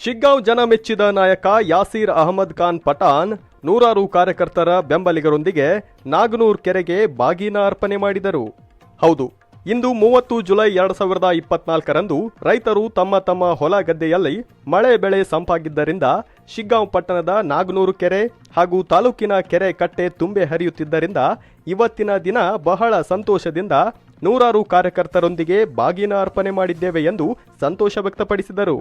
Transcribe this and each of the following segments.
ಶಿಗ್ಗಾಂವ್ ಜನ ಮೆಚ್ಚಿದ ನಾಯಕ ಯಾಸೀರ್ ಅಹಮದ್ ಖಾನ್ ಪಠಾಣ್ ನೂರಾರು ಕಾರ್ಯಕರ್ತರ ಬೆಂಬಲಿಗರೊಂದಿಗೆ ನಾಗನೂರ್ ಕೆರೆಗೆ ಬಾಗಿನ ಅರ್ಪಣೆ ಮಾಡಿದರು. ಹೌದು, ಇಂದು 30 ಜುಲೈ 2024ರಂದು ರೈತರು ತಮ್ಮ ಹೊಲ ಗದ್ದೆಯಲ್ಲಿ ಮಳೆ ಬೆಳೆ ಸಂಪಾಗಿದ್ದರಿಂದ ಶಿಗ್ಗಾಂವ್ ಪಟ್ಟಣದ ನಾಗನೂರು ಕೆರೆ ಹಾಗೂ ತಾಲೂಕಿನ ಕೆರೆ ಕಟ್ಟೆ ತುಂಬೆ ಹರಿಯುತ್ತಿದ್ದರಿಂದ ಇವತ್ತಿನ ದಿನ ಬಹಳ ಸಂತೋಷದಿಂದ ನೂರಾರು ಕಾರ್ಯಕರ್ತರೊಂದಿಗೆ ಬಾಗಿನ ಅರ್ಪಣೆ ಮಾಡಿದ್ದೇವೆ ಎಂದು ಸಂತೋಷ ವ್ಯಕ್ತಪಡಿಸಿದರು.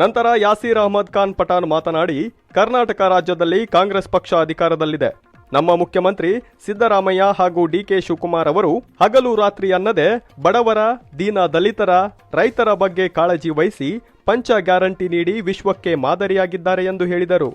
ನಂತರ ಯಾಸೀರ್ ಅಹಮದ್ ಖಾನ್ ಪಠಾಣ್ ಮಾತನಾಡಿ, ಕರ್ನಾಟಕ ರಾಜ್ಯದಲ್ಲಿ ಕಾಂಗ್ರೆಸ್ ಪಕ್ಷ ಅಧಿಕಾರದಲ್ಲಿದೆ. ನಮ್ಮ ಮುಖ್ಯಮಂತ್ರಿ ಸಿದ್ದರಾಮಯ್ಯ ಹಾಗೂ ಡಿಕೆ ಶಿವಕುಮಾರ್ ಅವರು ಹಗಲು ರಾತ್ರಿ ಅನ್ನದೆ ಬಡವರ, ದೀನ ದಲಿತರ, ರೈತರ ಬಗ್ಗೆ ಕಾಳಜಿ ವಹಿಸಿ ಪಂಚ ಗ್ಯಾರಂಟಿ ನೀಡಿ ವಿಶ್ವಕ್ಕೆ ಮಾದರಿಯಾಗಿದ್ದಾರೆ ಎಂದು ಹೇಳಿದರು.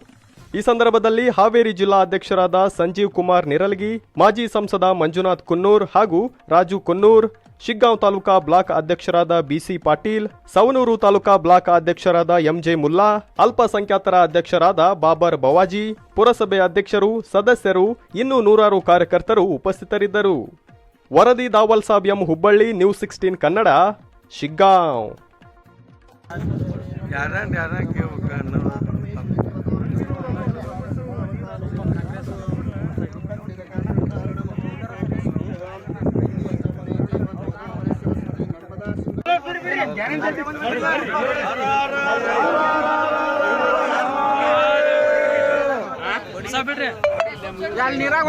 ಈ ಸಂದರ್ಭದಲ್ಲಿ ಹಾವೇರಿ ಜಿಲ್ಲಾ ಅಧ್ಯಕ್ಷರಾದ ಸಂಜೀವ್ ಕುಮಾರ್ ನಿರಲಗಿ, ಮಾಜಿ ಸಂಸದ ಮಂಜುನಾಥ್ ಕುನ್ನೂರ್ ಹಾಗೂ ರಾಜು ಕುನ್ನೂರ್, ಶಿಗ್ಗಾಂವ್ ತಾಲೂಕಾ ಬ್ಲಾಕ್ ಅಧ್ಯಕ್ಷರಾದ ಬಿಸಿ ಪಾಟೀಲ್, ಸವನೂರು ತಾಲೂಕಾ ಬ್ಲಾಕ್ ಅಧ್ಯಕ್ಷರಾದ ಎಂಜೆ ಮುಲ್ಲಾ, ಅಲ್ಪಸಂಖ್ಯಾತರ ಅಧ್ಯಕ್ಷರಾದ ಬಾಬರ್ ಬವಾಜಿ, ಪುರಸಭೆ ಅಧ್ಯಕ್ಷರು, ಸದಸ್ಯರು, ಇನ್ನೂ ನೂರಾರು ಕಾರ್ಯಕರ್ತರು ಉಪಸ್ಥಿತರಿದ್ದರು. ವರದಿ ದಾವಲ್ ಸಾಬ್ ಎಂ, ಹುಬ್ಬಳ್ಳಿ, ನ್ಯೂಸ್ 16 ಕನ್ನಡ, ಶಿಗ್ಗಾಂವ್. ನೀರಾಗ